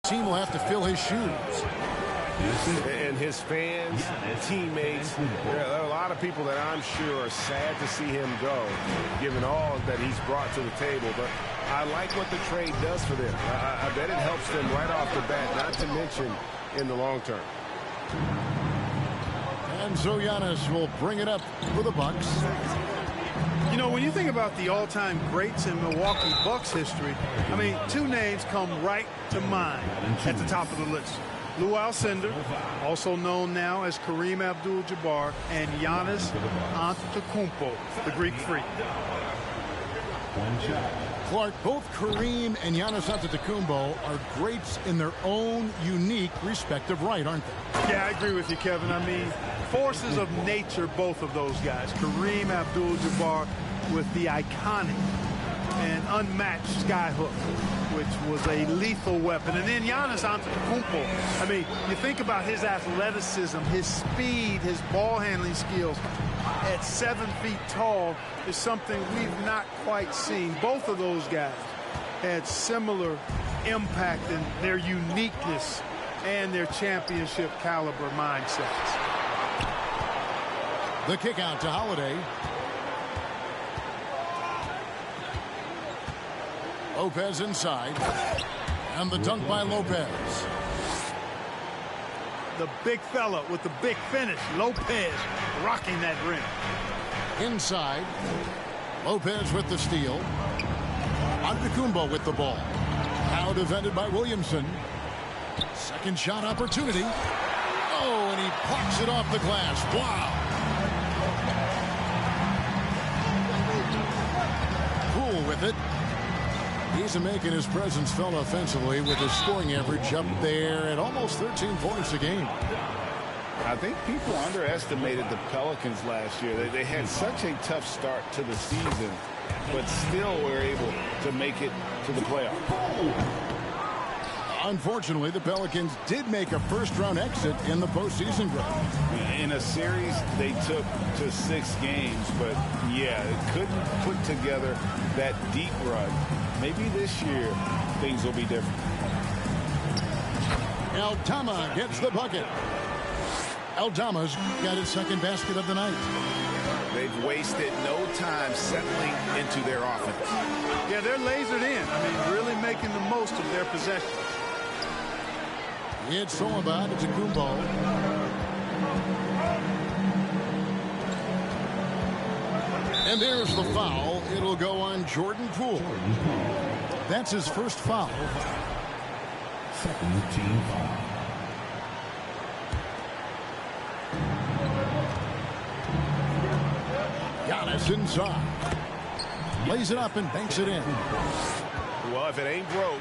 team will have to fill his shoes. And his fans, teammates, there are a lot of people that I'm sure are sad to see him go, given all that he's brought to the table. But I like what the trade does for them. I bet it helps them right off the bat, not to mention in the long term. And so Giannis will bring it up for the Bucks. You know, when you think about the all-time greats in Milwaukee Bucks history, I mean, two names come right to mind at the top of the list. Lou Alcindor, also known now as Kareem Abdul-Jabbar, and Giannis Antetokounmpo, the Greek Freak. Clark, both Kareem and Giannis Antetokounmpo are greats in their own unique respective right, aren't they? Yeah, I agree with you, Kevin. I mean, forces of nature, both of those guys. Kareem Abdul-Jabbar with the iconic and unmatched skyhook, which was a lethal weapon. And then Giannis Antetokounmpo. I mean, you think about his athleticism, his speed, his ball handling skills at 7 feet tall is something we've not quite seen. Both of those guys had similar impact in their uniqueness and their championship caliber mindsets. The kick out to Holiday. Lopez inside. And the dunk by Lopez. The big fella with the big finish. Lopez rocking that rim. Inside. Lopez with the steal. Antetokounmpo with the ball. Now defended by Williamson. Second shot opportunity. Oh, and he plucks it off the glass. Wow. Poole with it. He's making his presence felt offensively with his scoring average up there at almost 13 points a game. I think people underestimated the Pelicans last year. They had such a tough start to the season, but still were able to make it to the playoffs. Unfortunately, the Pelicans did make a first-round exit in the postseason group. In a series they took to 6 games, but yeah, it couldn't put together that deep run. Maybe this year things will be different. Aldama gets the bucket. Aldama's got his second basket of the night. They've wasted no time settling into their offense. Yeah, they're lasered in. I mean, really making the most of their possession. It's all about Antetokounmpo. And there's the foul. It'll go on Jordan Poole. That's his first foul. Second team foul. Giannis inside. Lays it up and banks it in. Well, if it ain't broke,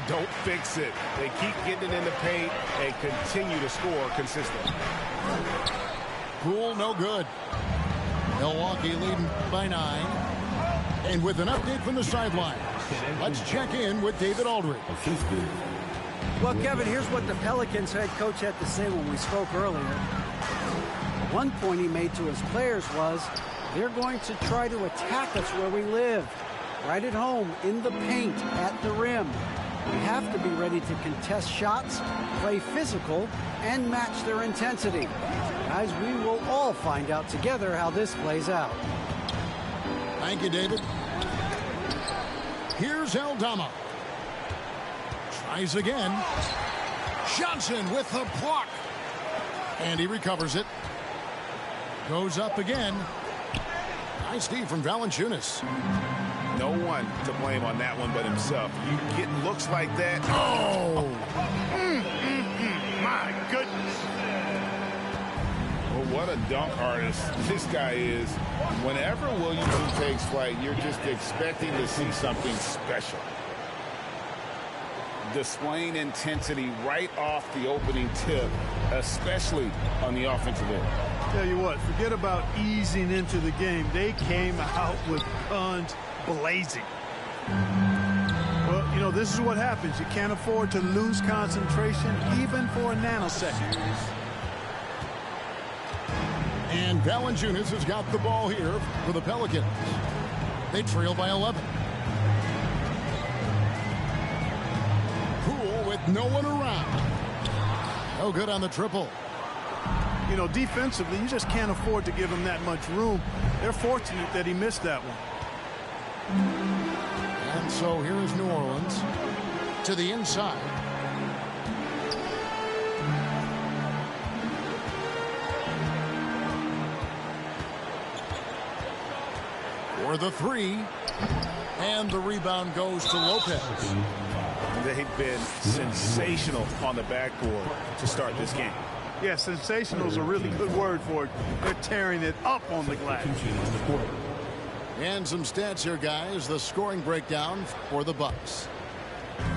don't fix it. They keep getting it in the paint and continue to score consistently. Poole, no good. Milwaukee leading by 9. And with an update from the sidelines, let's check in with David Aldridge. Well, Kevin, here's what the Pelicans head coach had to say when we spoke earlier. One point he made to his players was, they're going to try to attack us where we live. Right at home, in the paint, at the rim. We have to be ready to contest shots, play physical, and match their intensity. Guys, we will all find out together how this plays out. Thank you, David. Here's Aldama. Tries again. Johnson with the block. And he recovers it. Goes up again. Nice D from Valanciunas. No one to blame on that one but himself. You get looks like that. Oh! My goodness. Well, what a dunk artist this guy is. Whenever Williamson takes flight, you're just expecting to see something special. Displaying intensity right off the opening tip, especially on the offensive end. Tell you what, forget about easing into the game. They came out with guns blazing. Well, you know, this is what happens. You can't afford to lose concentration even for a nanosecond. And Valanciunas has got the ball here for the Pelicans. They trail by 11. Poole with No one around. No good on the triple. You know, defensively, you just can't afford to give him that much room. They're fortunate that he missed that one. And so here is New Orleans to the inside. For the three. And the rebound goes to Lopez. They've been sensational on the backboard to start this game. Yeah, sensational is a really good word for it. They're tearing it up on the glass. And some stats here, guys. The scoring breakdown for the Bucks.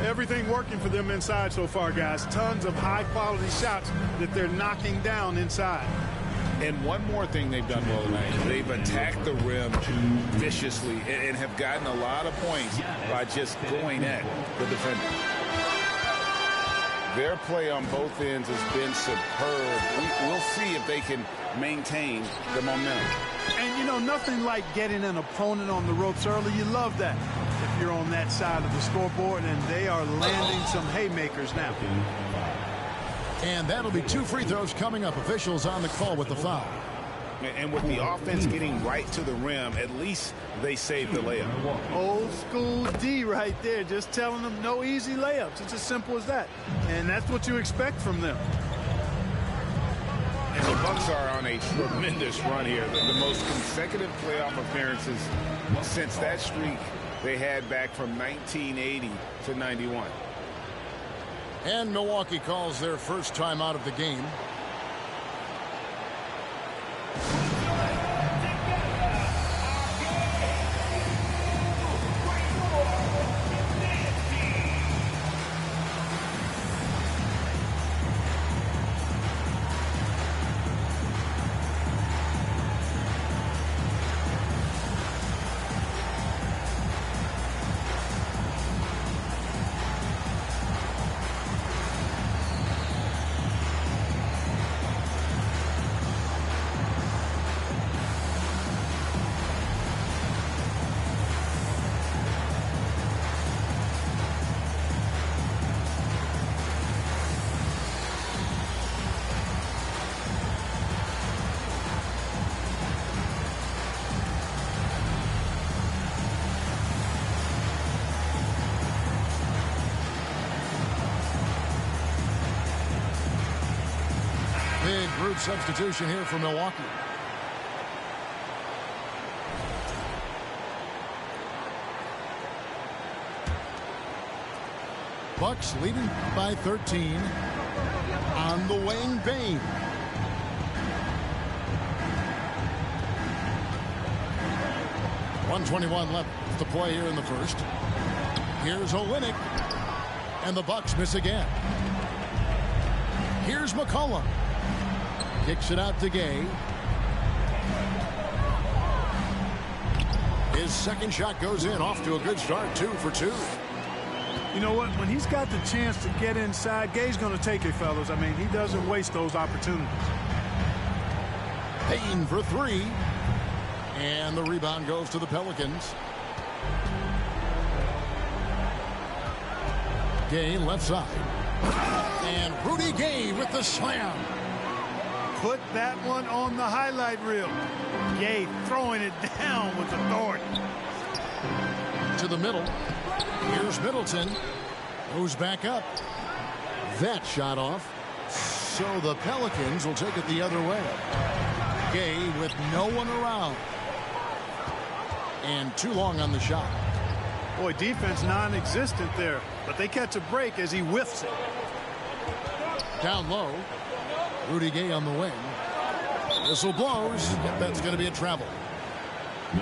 Everything working for them inside so far, guys. Tons of high-quality shots that they're knocking down inside. And one more thing they've done well tonight, they've attacked the rim viciously and have gotten a lot of points by just going at the defender. Their play on both ends has been superb. We'll see if they can maintain the momentum. And, you know, nothing like getting an opponent on the ropes early. You love that if you're on that side of the scoreboard, and they are landing some haymakers now. And that'll be 2 free throws coming up. Officials on the call with the foul. And with the offense getting right to the rim, at least they saved the layup. Old school D right there, just telling them no easy layups. It's as simple as that. And that's what you expect from them. And the Bucks are on a tremendous run here. The most consecutive playoff appearances since that streak they had back from 1980 to 91. And Milwaukee calls their first time out of the game. Big group substitution here for Milwaukee. Bucks leading by 13 on the wing. Bane. .121 left to play here in the first. Here's Olynyk. And the Bucks miss again. Here's McCollum. Kicks it out to Gay. His second shot goes in, off to a good start, 2 for 2. You know what? When he's got the chance to get inside, Gay's going to take it, fellas. I mean, he doesn't waste those opportunities. Payne for 3. And the rebound goes to the Pelicans. Gay left side. And Rudy Gay with the slam. Put that one on the highlight reel. Gay throwing it down with authority. To the middle. Here's Middleton. Goes back up. That shot off. So the Pelicans will take it the other way. Gay with no one around. And too long on the shot. Boy, defense non-existent there. But they catch a break as he whiffs it. Down low. Rudy Gay on the wing. Whistle blows. That's going to be a travel.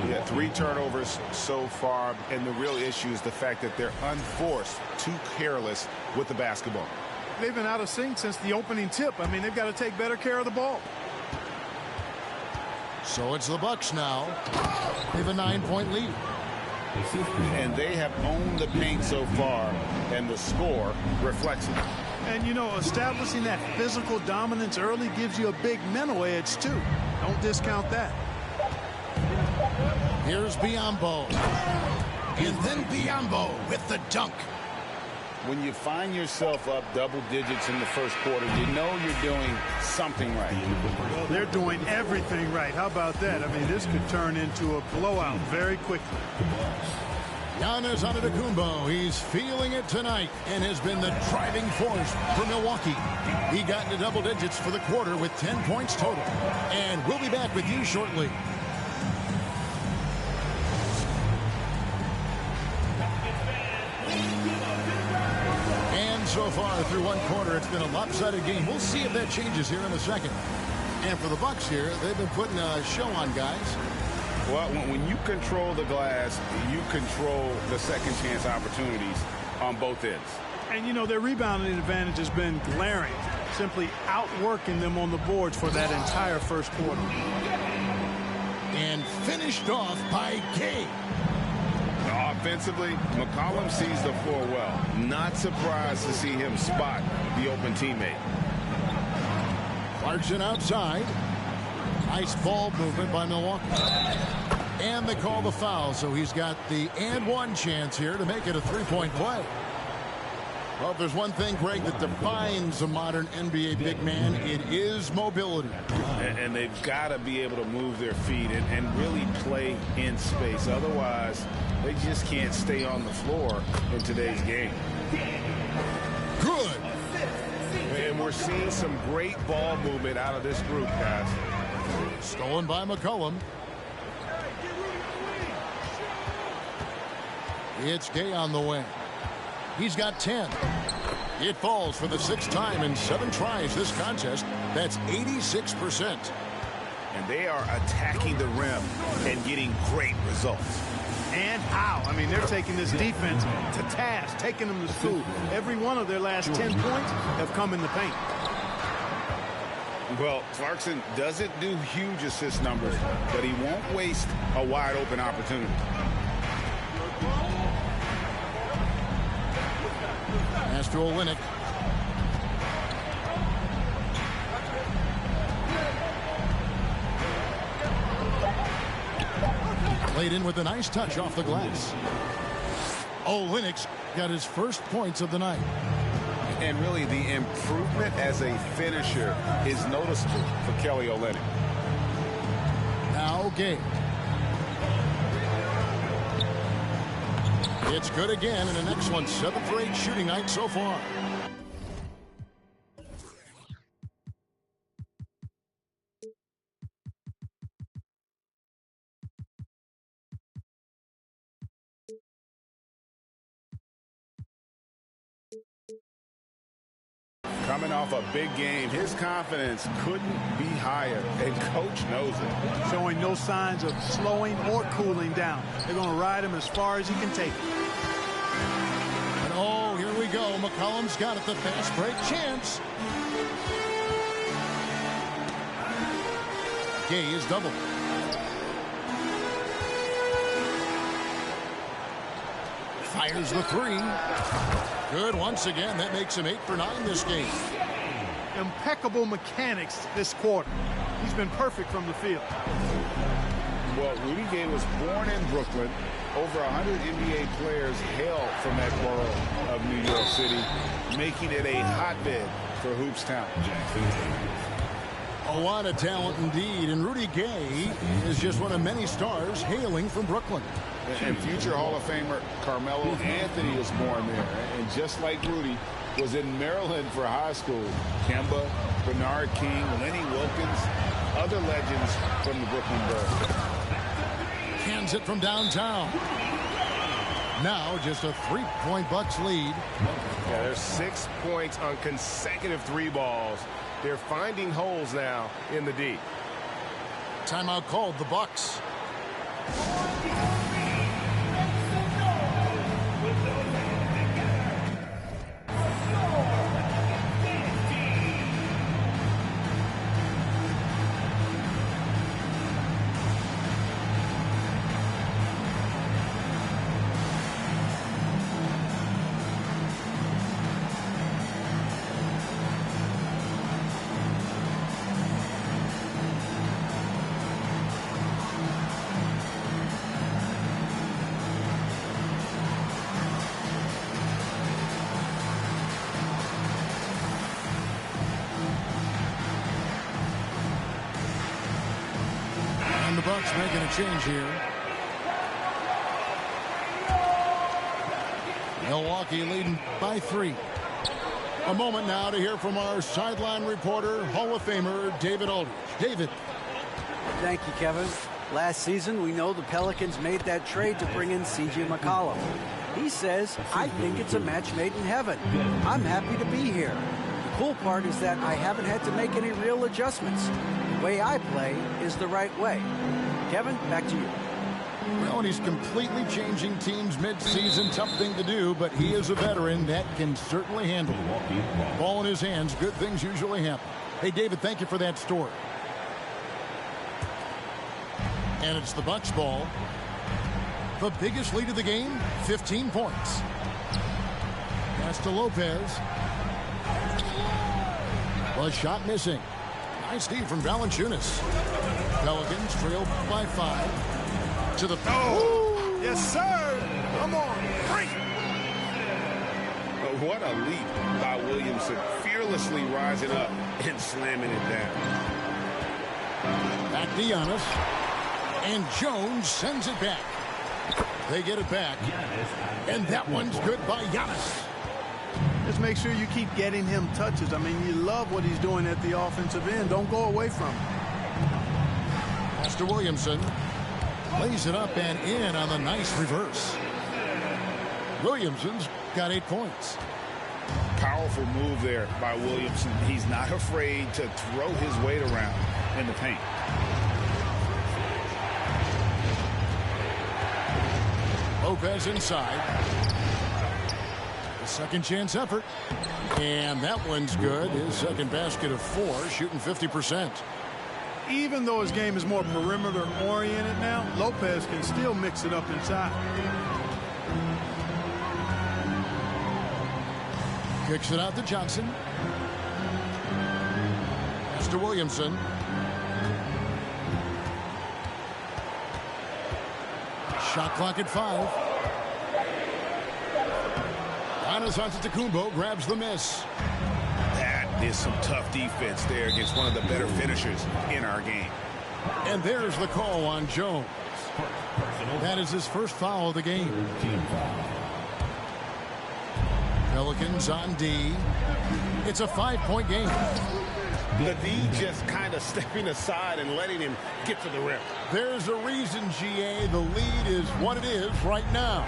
Yeah, 3 turnovers so far, and the real issue is the fact that they're unforced, too careless with the basketball. They've been out of sync since the opening tip. I mean, they've got to take better care of the ball. So it's the Bucks now. They have a 9-point lead. And they have owned the paint so far, and the score reflects it. And, you know, establishing that physical dominance early gives you a big mental edge, too. Don't discount that. Here's Biyombo. And then Biyombo with the dunk. when you find yourself up double digits in the first quarter, you know you're doing something right. Well, they're doing everything right. How about that? I mean, this could turn into a blowout very quickly. Giannis Antetokounmpo, he's feeling it tonight and has been the driving force for Milwaukee. He got into double digits for the quarter with 10 points total. And we'll be back with you shortly. And so far through one quarter, it's been a lopsided game. We'll see if that changes here in a second. And for the Bucks here, they've been putting a show on, guys. Well, when you control the glass, you control the second chance opportunities on both ends. And, you know, their rebounding advantage has been glaring, simply outworking them on the boards for that entire first quarter. And finished off by Gay. Offensively, McCollum sees the floor well. Not surprised to see him spot the open teammate. Clarkson outside. Nice ball movement by Milwaukee. And they call the foul, so he's got the and one chance here to make it a three-point play. Well, if there's one thing, Greg, that defines a modern NBA big man, it is mobility. And they've got to be able to move their feet and really play in space. Otherwise, they just can't stay on the floor in today's game. Good. And we're seeing some great ball movement out of this group, guys. Stolen by McCollum. It's Gay on the wing. He's got 10. It falls for the sixth time in 7 tries this contest. That's 86%. And they are attacking the rim and getting great results. And how? I mean, they're taking this defense to task, taking them to school. Every one of their last 10 points have come in the paint. Well, Clarkson doesn't do huge assist numbers, but he won't waste a wide open opportunity. Pass to Olynyk. Played in with a nice touch off the glass. Olynyk's got his first points of the night. And really, the improvement as a finisher is noticeable for Kelly Olynyk. Now Gay. It's good again in an excellent 7 for 8 shooting night so far. Coming off a big game, his confidence couldn't be higher, and Coach knows it. Showing no signs of slowing or cooling down. They're going to ride him as far as he can take it. And oh, here we go. McCollum's got it, the fast break chance. Gay is double. Fires the 3. Good once again. That makes him 8 for 9 this game. Impeccable mechanics this quarter. He's been perfect from the field. Well, Rudy Gay was born in Brooklyn. Over 100 NBA players hail from that borough of New York City, making it a hotbed for hoops talent. A lot of talent indeed, and Rudy Gay is just one of many stars hailing from Brooklyn. And future Hall of Famer Carmelo Anthony was born there. And just like Rudy, was in Maryland for high school. Kemba, Bernard King, Lenny Wilkins, other legends from the Brooklyn Borough. Cans it from downtown. Now just a 3-point Bucks lead. Yeah, there's 6 points on consecutive 3 balls. They're finding holes now in the D. Timeout called, the Bucks. Bucks making a change here. Milwaukee leading by 3. A moment now to hear from our sideline reporter, Hall of Famer David Aldridge. David. Thank you, Kevin. Last season, we know the Pelicans made that trade to bring in C.J. McCollum. He says, I think it's a match made in heaven. I'm happy to be here. The cool part is that I haven't had to make any real adjustments. The way I play is the right way. Kevin, back to you. Well, and he's completely changing teams mid-season. Tough thing to do, but he is a veteran that can certainly handle it. Ball in his hands, good things usually happen. Hey, David, thank you for that story. And it's the Bucks ball. The biggest lead of the game, 15 points. Pass to Lopez. The shot missing. Nice D from Valanciunas. Pelicans trail by 5. To the... Oh! Yes, sir! Come on, break! What a leap by Williamson. Fearlessly rising up and slamming it down. Back to Giannis. And Jones sends it back. They get it back. And that one's good by Giannis. Just make sure you keep getting him touches. I mean, you love what he's doing at the offensive end. Don't go away from him. Pass to Williamson. Lays it up and in on the nice reverse. Williamson's got 8 points. Powerful move there by Williamson. He's not afraid to throw his weight around in the paint. Lopez inside. A second chance effort. And that one's good. His second basket of 4, shooting 50%. Even though his game is more perimeter oriented now, Lopez can still mix it up inside. Kicks it out to Johnson. Pass to Williamson. Shot clock at 5. Giannis Antetokounmpo grabs the miss. That is some tough defense there against one of the better finishers in our game. And there's the call on Jones. That is his first foul of the game. Pelicans on D. It's a 5-point game. The D just kind of stepping aside and letting him get to the rim. There's a reason, GA, the lead is what it is right now.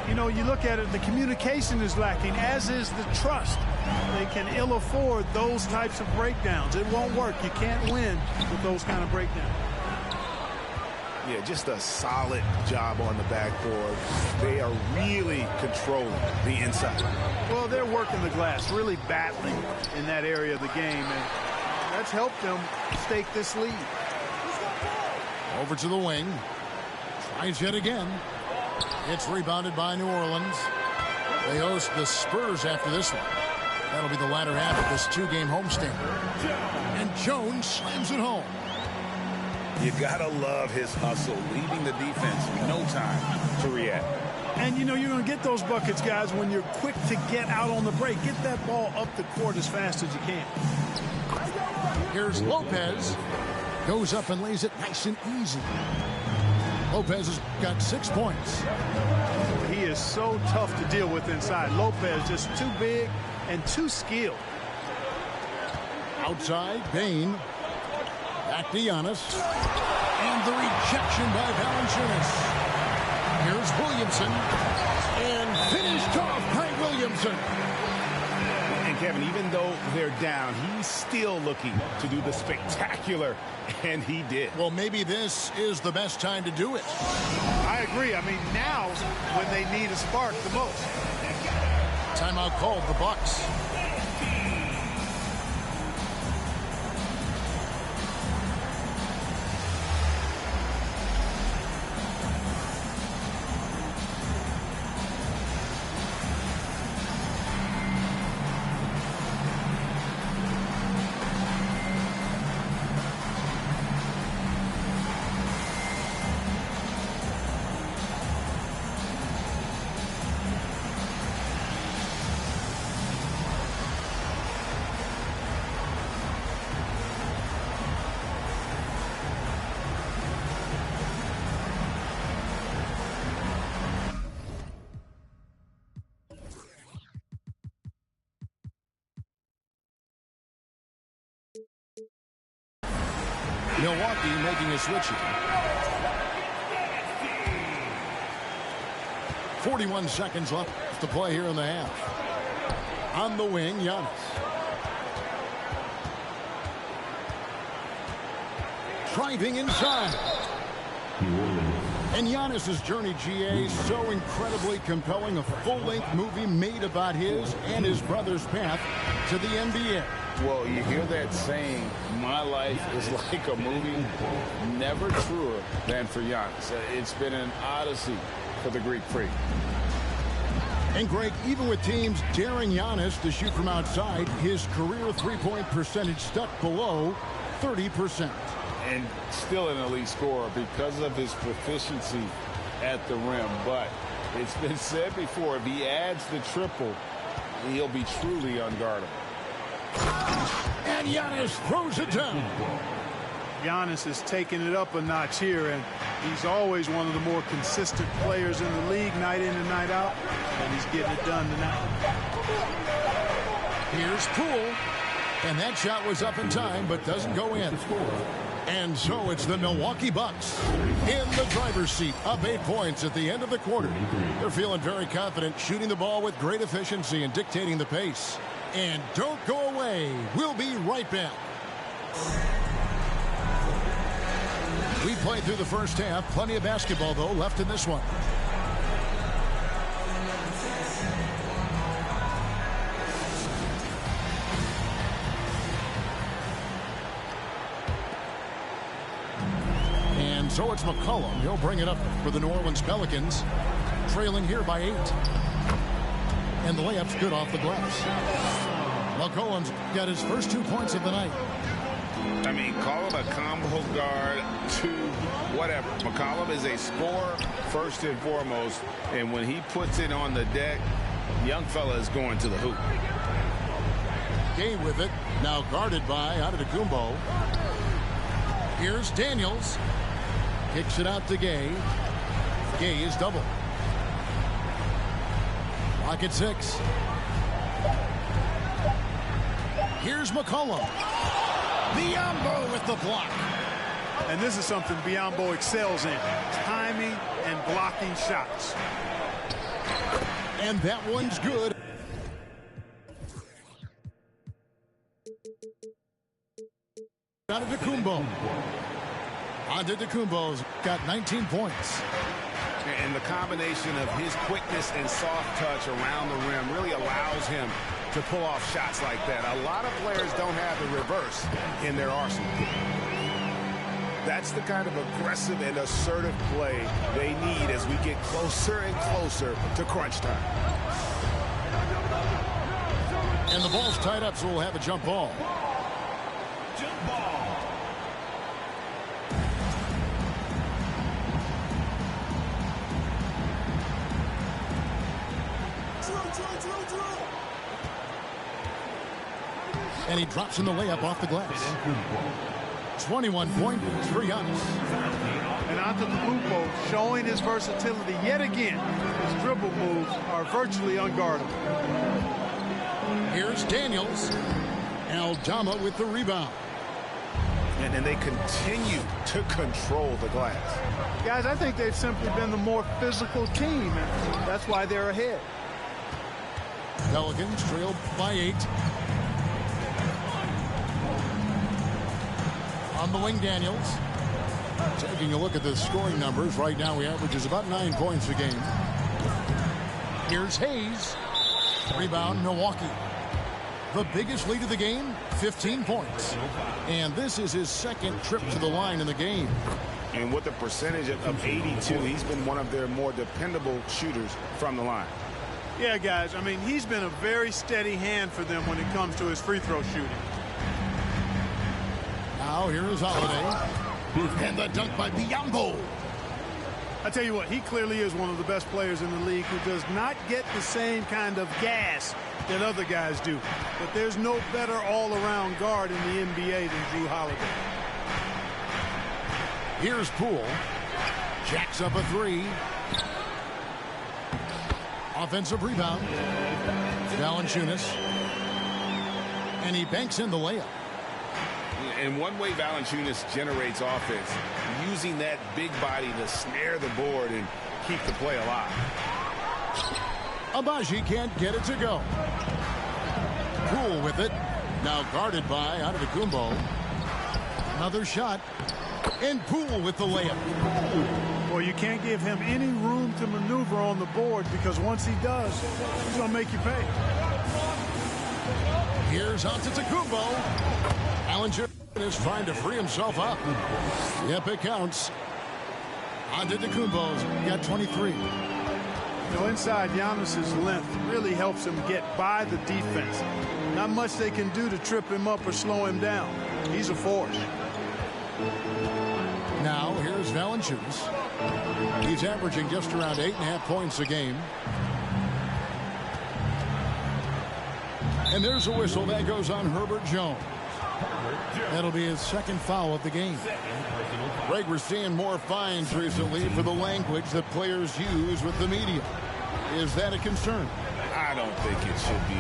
You know, you look at it, the communication is lacking, as is the trust. They can ill afford those types of breakdowns. It won't work. You can't win with those kind of breakdowns. Yeah, just a solid job on the backboard. They are really controlling the inside. Well, they're working the glass, really battling in that area of the game, and that's helped them stake this lead. Over to the wing. Tries yet again. It's rebounded by New Orleans. They host the Spurs after this one. That'll be the latter half of this 2-game homestand. And Jones slams it home. You gotta love his hustle, leaving the defense no time to react. And, you know, you're going to get those buckets, guys, when you're quick to get out on the break. Get that ball up the court as fast as you can. Here's Lopez. Goes up and lays it nice and easy. Lopez has got 6 points. He is so tough to deal with inside. Lopez just too big and too skilled. Outside, Bane. Back to Giannis. And the rejection by Valanciunas. Here's Williamson. And finished off by Williamson. And Kevin, even though they're down, he's still looking to do the spectacular, and he did. Well, maybe this is the best time to do it. I agree. I mean, now when they need a spark the most. Timeout called the Bucks. Milwaukee making a switch here. 41 seconds left to play here in the half. On the wing, Giannis. Driving inside. And Giannis's journey, GA, so incredibly compelling. A full-length movie made about his and his brother's path to the NBA. Well, you hear that saying, my life is like a movie, never truer than for Giannis. It's been an odyssey for the Greek freak. And Greg, even with teams daring Giannis to shoot from outside, his career three-point percentage stuck below 30%. And still an elite scorer because of his proficiency at the rim. But it's been said before, if he adds the triple, he'll be truly unguardable. And Giannis throws it down. Giannis is taking it up a notch here, and he's always one of the more consistent players in the league, night in and night out, and he's getting it done tonight. Here's Poole, and that shot was up in time, but doesn't go in. And so it's the Milwaukee Bucks in the driver's seat, up 8 points at the end of the quarter. They're feeling very confident, shooting the ball with great efficiency and dictating the pace. And don't go away. We'll be right back. We played through the first half. Plenty of basketball, though, left in this one. And so it's McCollum. He'll bring it up for the New Orleans Pelicans, trailing here by 8. And the layup's good off the glass. McCollum's got his first 2 points of the night. I mean, call him a combo guard, whatever. McCollum is a scorer first and foremost, and when he puts it on the deck, young fella is going to the hoop. Gay with it, now guarded by Antetokounmpo. Here's Daniels. Kicks it out to Gay. Gay is double. Lock at 6. Here's McCollum. Biyombo with the block. And this is something Biyombo excels in, timing and blocking shots. And that one's good. Antetokounmpo. Antetokounmpo's got 19 points. And the combination of his quickness and soft touch around the rim really allows him to pull off shots like that. A lot of players don't have the reverse in their arsenal. That's the kind of aggressive and assertive play they need as we get closer and closer to crunch time. And the ball's tied up, so we'll have a jump ball. Jump ball. And he drops in the layup off the glass. 21 points for Giannis. And Antetokounmpo showing his versatility yet again. His dribble moves are virtually unguardable. Here's Daniels. Aldama with the rebound. And they continue to control the glass. Guys, I think they've simply been the more physical team, and that's why they're ahead. Pelicans trailed by 8. On the wing, Daniels. Taking a look at the scoring numbers. Right now, he averages about 9 points a game. Here's Hayes. Rebound, Milwaukee. The biggest lead of the game, 15 points. And this is his second trip to the line in the game. And with a percentage of 82, he's been one of their more dependable shooters from the line. Yeah, guys, I mean, he's been a very steady hand for them when it comes to his free throw shooting. Now here is Holiday. And the dunk by Biyombo. I tell you what, he clearly is one of the best players in the league who does not get the same kind of gas that other guys do. But there's no better all-around guard in the NBA than Jrue Holiday. Here's Poole. Jacks up a 3. Offensive rebound. Valanciunas. And he banks in the layup. And one way Valanciunas generates offense, using that big body to snare the board and keep the play alive. Agbaji can't get it to go. Poole with it. Now guarded by Antetokounmpo. Another shot. And Poole with the layup. Well, you can't give him any room to maneuver on the board because once he does, he's going to make you pay. Here's Antetokounmpo. Allinger is trying to free himself up. Yep, it counts. Antetokounmpo's got 23. You know, inside Giannis's length really helps him get by the defense. Not much they can do to trip him up or slow him down. He's a force. Now, here's Valanciunas. He's averaging just around 8.5 points a game. And there's a whistle that goes on Herbert Jones. That'll be his second foul of the game. Greg, we're seeing more fines recently for the language that players use with the media. Is that a concern? I don't think it should be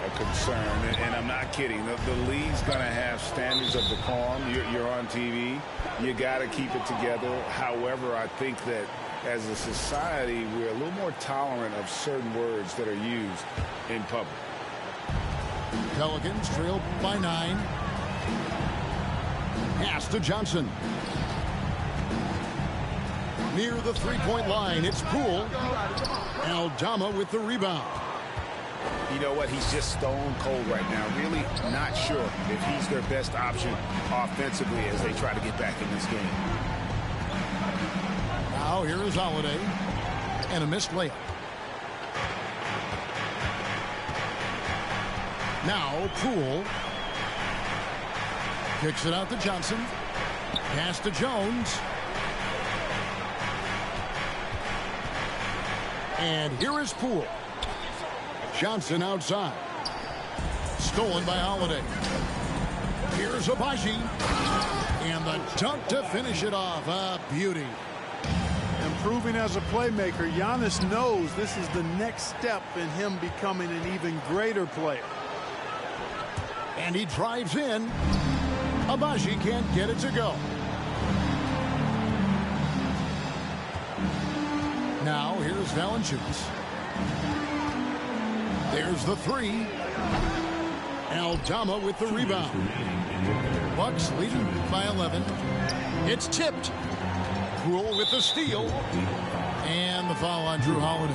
a concern, and I'm not kidding. The league's going to have standards of decorum. You're on TV. You got to keep it together. However, I think that as a society, we're a little more tolerant of certain words that are used in public. Pelicans trail by 9. Pass to Johnson. Near the three-point line, it's Poole. Aldama with the rebound. You know what? He's just stone cold right now. Really not sure if he's their best option offensively as they try to get back in this game. Now here is Holiday. And a missed layup. Now Poole. Kicks it out to Johnson. Pass to Jones. And here is Poole. Johnson outside. Stolen by Holiday. Here's Agbaji. And the dunk to finish it off. A beauty. Improving as a playmaker, Giannis knows this is the next step in him becoming an even greater player. And he drives in. Agbaji can't get it to go. Now here's Valanciunas. There's the three. Aldama with the rebound. Bucks leading by 11. It's tipped. Poole with the steal. And the foul on Jrue Holiday.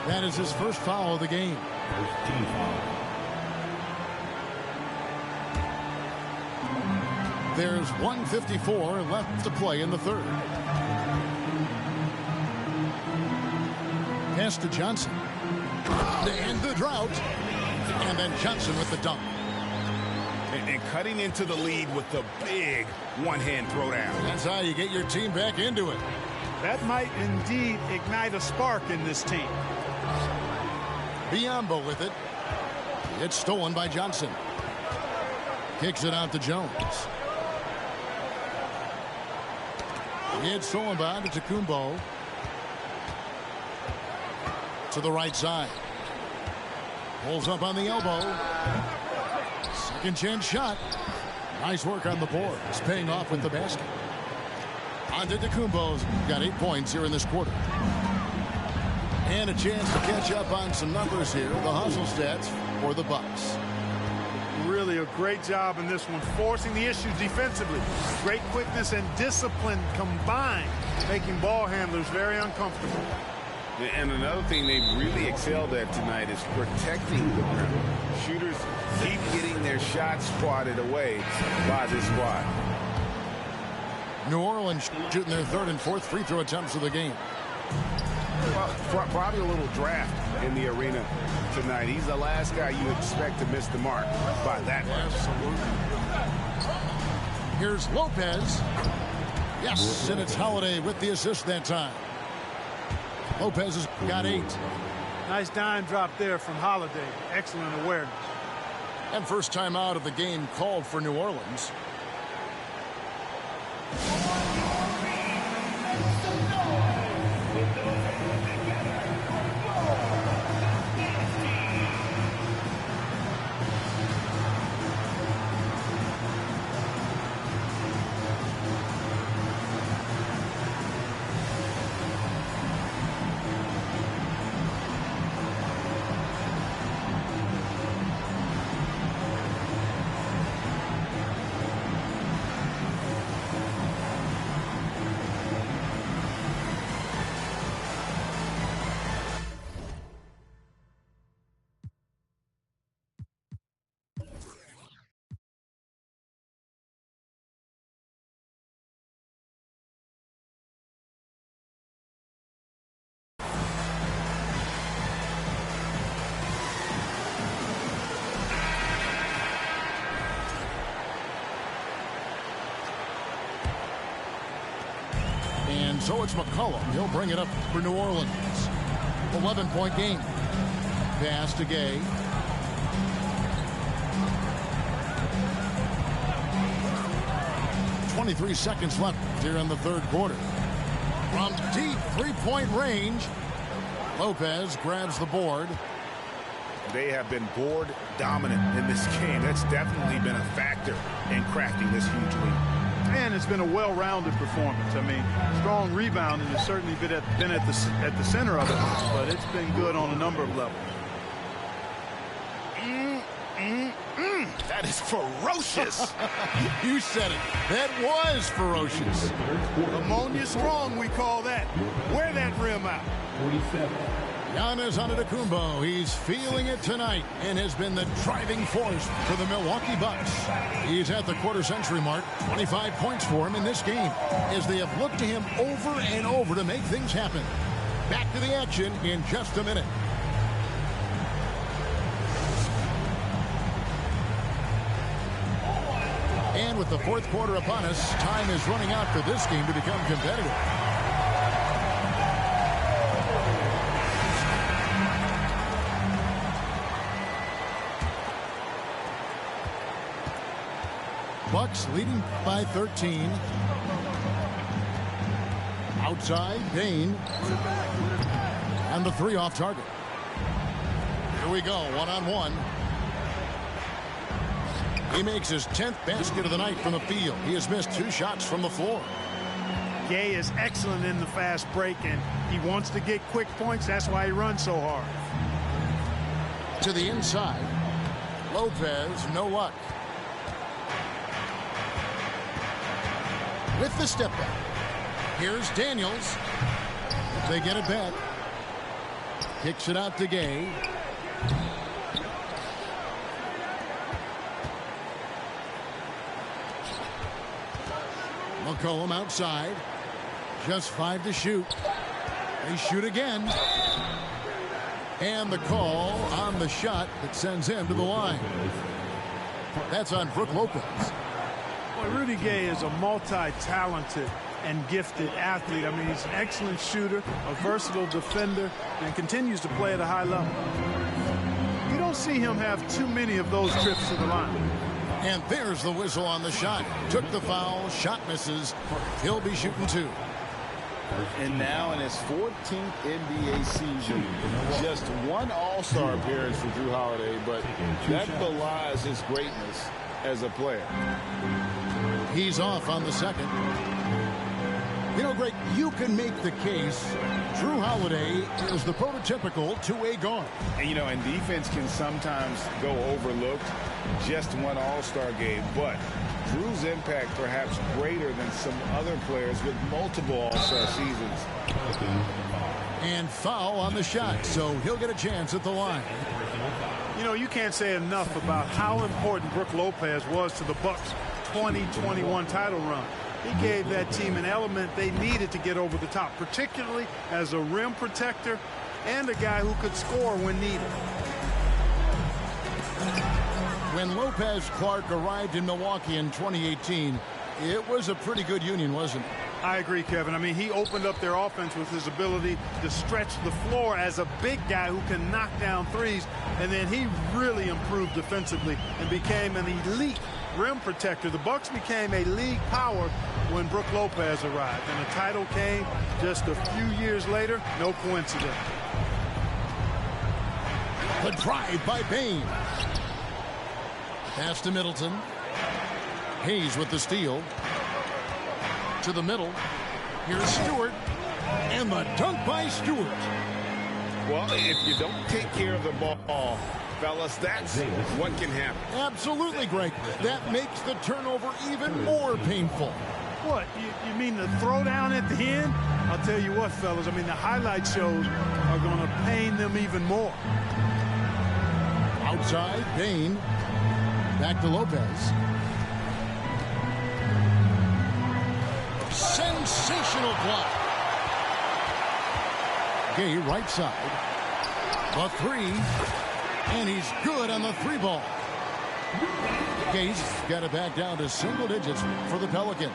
That is his first foul of the game. There's 1:54 left to play in the third. Pass to Johnson. To end the drought. And then Johnson with the dunk. And cutting into the lead with the big one-hand throwdown. That's how you get your team back into it. That might indeed ignite a spark in this team. Biyombo with it. It's stolen by Johnson. Kicks it out to Jones. It's stolen by Antetokounmpo. To the right side. Pulls up on the elbow. Second chance shot. Nice work on the board. It's paying off with the basket. Antetokounmpo's got 8 points here in this quarter. And a chance to catch up on some numbers here. The hustle stats for the Bucks. Really a great job in this one, forcing the issue defensively. Great quickness and discipline combined, making ball handlers very uncomfortable. And another thing they really excelled at tonight is protecting the rim. Shooters keep getting their shots swatted away by this squad. New Orleans shooting their third and fourth free throw attempts of the game. Well, probably a little draft in the arena tonight. He's the last guy you expect to miss the mark by that much. Here's Lopez. Yes, and it's Holiday with the assist that time. Lopez has got 8. Nice dime drop there from Holiday. Excellent awareness. And first time out of the game called for New Orleans. So it's McCollum. He'll bring it up for New Orleans. 11-point game. Pass to Gay. .23 seconds left here in the third quarter. From deep three-point range, Lopez grabs the board. They have been board dominant in this game. That's definitely been a factor in crafting this huge lead. And it's been a well-rounded performance. I mean, strong rebounding has certainly been at the center of it, but it's been good on a number of levels. That is ferocious. You said it. That was ferocious. Ammonia strong, we call that. Wear that rim out. 47. Giannis Antetokounmpo, he's feeling it tonight and has been the driving force for the Milwaukee Bucks. He's at the quarter-century mark, 25 points for him in this game, as they have looked to him over and over to make things happen. Back to the action in just a minute. And with the fourth quarter upon us, time is running out for this game to become competitive. Bucks leading by 13. Outside, Payne. And the three off target. Here we go, one-on-one. He makes his 10th basket of the night from the field. He has missed 2 shots from the floor. Gay is excellent in the fast break, and he wants to get quick points. That's why he runs so hard. To the inside. Lopez, no luck. With the step back. Here's Daniels. They get it back. Kicks it out to Gay. McCollum outside. Just 5 to shoot. They shoot again. And the call on the shot that sends him to the line. That's on Brook Lopez. Well, Rudy Gay is a multi-talented and gifted athlete. I mean, he's an excellent shooter, a versatile defender, and continues to play at a high level. You don't see him have too many of those trips to the line. And there's the whistle on the shot. Took the foul, shot misses. He'll be shooting 2. And now in his 14th NBA season, just 1 All-Star appearance for Jrue Holiday, but that belies his greatness as a player. He's off on the second. You know, Greg, you can make the case Jrue Holiday is the prototypical two-way guard. And, you know, and defense can sometimes go overlooked. Just 1 All-Star game, but Jrue's impact perhaps greater than some other players with multiple All-Star seasons. And foul on the shot, so he'll get a chance at the line. You know, you can't say enough about how important Brook Lopez was to the Bucks' 2021 title run. He gave that team an element they needed to get over the top, particularly as a rim protector and a guy who could score when needed. When Lopez Clark arrived in Milwaukee in 2018, it was a pretty good union, wasn't it? I agree, Kevin. I mean, he opened up their offense with his ability to stretch the floor as a big guy who can knock down threes, and then he really improved defensively and became an elite rim protector. The Bucks became a league power when Brook Lopez arrived, and the title came just a few years later. No coincidence. The drive by Payne. Pass to Middleton. Hayes with the steal. To the middle. Here's Stewart. And the dunk by Stewart. Well, if you don't take care of the ball, fellas, that's what can happen. Absolutely, Greg. That makes the turnover even more painful. What, you mean the throwdown at the end? I'll tell you what, fellas, I mean, the highlight shows are going to pain them even more. Outside, Payne. Back to Lopez. Sensational block. Gay right side. The 3. And he's good on the 3 ball. Case got it back down to single digits for the Pelicans.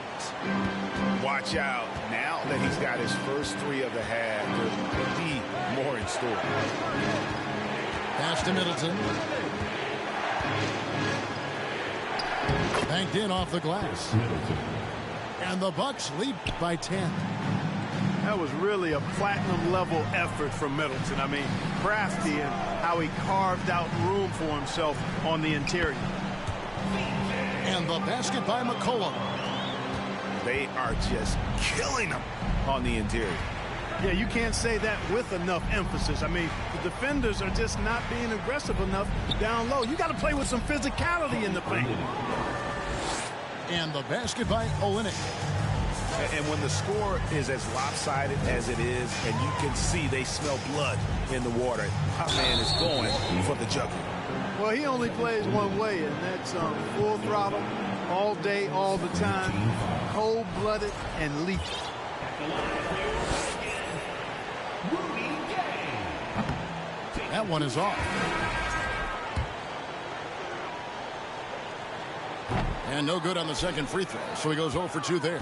Watch out. Now that he's got his first three of the half, there could be more in store. Pass to Middleton. Banked in off the glass. And the Bucks lead by 10. That was really a platinum level effort from Middleton. I mean, crafty and how he carved out room for himself on the interior. And the basket by McCollum. They are just killing him on the interior. Yeah, you can't say that with enough emphasis. I mean, the defenders are just not being aggressive enough down low. You got to play with some physicality in the paint. And the basket by Olynyk. And when the score is as lopsided as it is, and you can see they smell blood in the water, our man is going for the jugular. Well, he only plays one way, and that's full throttle, all day, all the time, cold-blooded and lethal. That one is off. And no good on the second free throw, so he goes 0 for 2 there.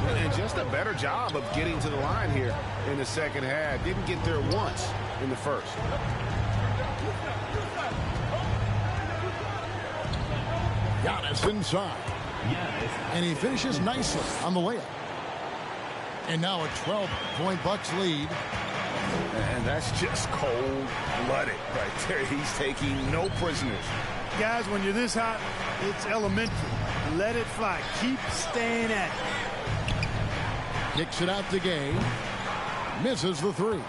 And just a better job of getting to the line here in the second half. Didn't get there once in the first. Giannis inside. And he finishes nicely on the layup. And now a 12-point Bucks lead. And that's just cold-blooded right there. He's taking no prisoners. Guys, when you're this hot, it's elementary. Let it fly. Keep staying at it. Kicks it out to Gay. Misses the three.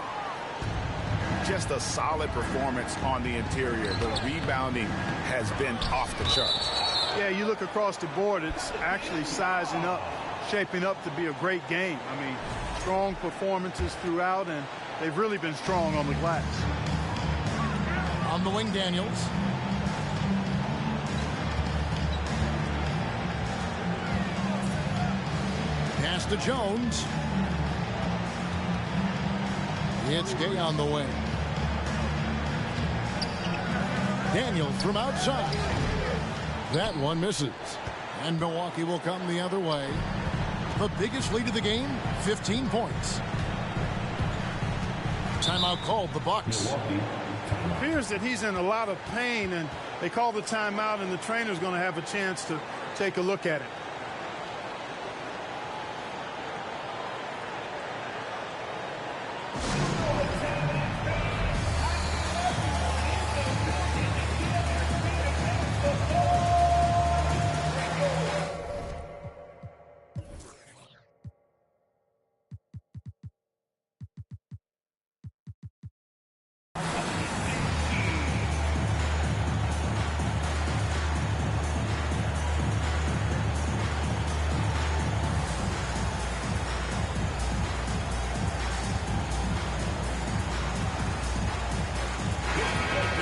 Just a solid performance on the interior. The rebounding has been off the charts. Yeah, you look across the board, it's actually sizing up, shaping up to be a great game. I mean, strong performances throughout, and they've really been strong on the glass. On the wing, Daniels. Pass to Jones. It's Gay on the wing. Daniels from outside. That one misses. And Milwaukee will come the other way. The biggest lead of the game, 15 points. Timeout called, the Bucks. It appears that he's in a lot of pain, and they call the timeout, and the trainer's going to have a chance to take a look at it.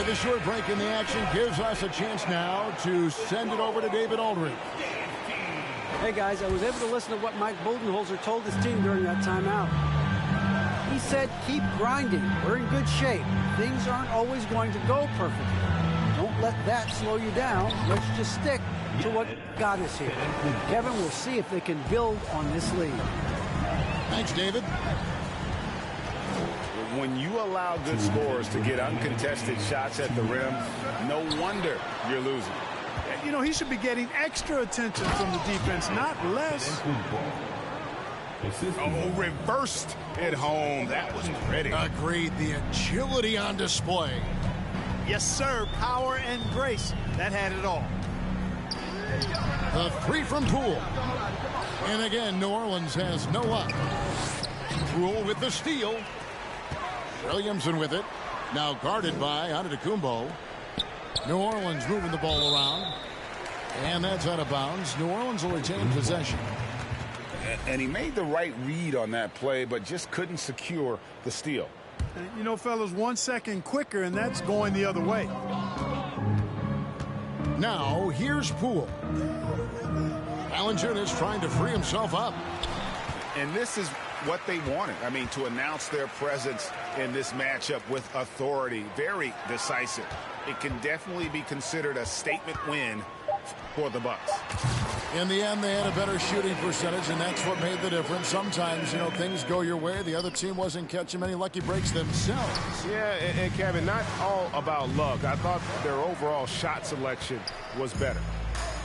The short break in the action gives us a chance now to send it over to David Aldridge. Hey, guys, I was able to listen to what Mike Budenholzer told his team during that timeout. He said, keep grinding. We're in good shape. Things aren't always going to go perfectly. Don't let that slow you down. Let's just stick to what got us here. Kevin, we'll see if they can build on this lead. Thanks, David. When you allow good scorers to get uncontested shots at the rim, no wonder you're losing. You know, he should be getting extra attention from the defense, not less. Oh, reversed at home. That was pretty. Agreed. The agility on display. Yes, sir. Power and grace. That had it all. The three from Poole. And again, New Orleans has no luck. Poole with the steal. Williamson with it. Now guarded by Antetokounmpo. New Orleans moving the ball around. And that's out of bounds. New Orleans will retain possession. And he made the right read on that play, but just couldn't secure the steal. And, you know, fellas, 1 second quicker, and that's going the other way. Now, here's Poole. Valanciunas trying to free himself up. And this is what they wanted. I mean, to announce their presence in this matchup with authority, very decisive. It can definitely be considered a statement win for the Bucks. In the end, they had a better shooting percentage, and that's what made the difference. Sometimes, you know, things go your way. The other team wasn't catching many lucky breaks themselves. Yeah, and Kevin, not all about luck. I thought their overall shot selection was better.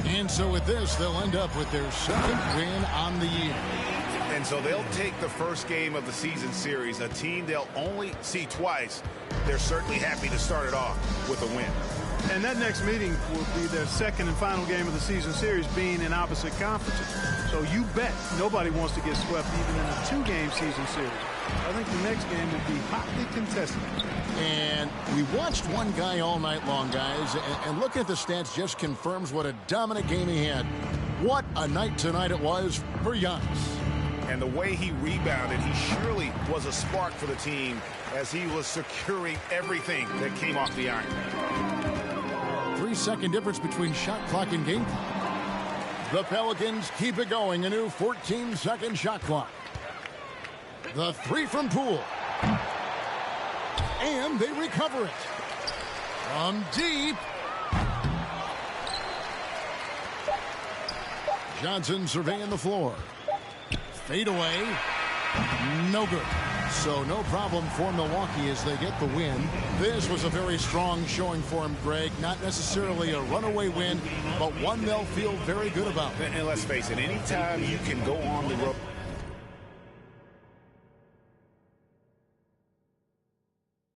And so with this, they'll end up with their second win on the year. And so they'll take the first game of the season series, a team they'll only see twice. They're certainly happy to start it off with a win. And that next meeting will be their second and final game of the season series, being in opposite conferences. So you bet nobody wants to get swept even in a 2-game season series. I think the next game will be hotly contested. And we watched one guy all night long, guys, and looking at the stats just confirms what a dominant game he had. What a night tonight it was for Giannis. And the way he rebounded, he surely was a spark for the team as he was securing everything that came off the iron. 3-second difference between shot clock and game clock. The Pelicans keep it going. A new 14-second shot clock. The three from Poole. And they recover it. From deep. Johnson surveying the floor. Fade away. No good. So no problem for Milwaukee as they get the win. This was a very strong showing for him, Greg. Not necessarily a runaway win, but one they'll feel very good about. And let's face it, anytime you can go on the road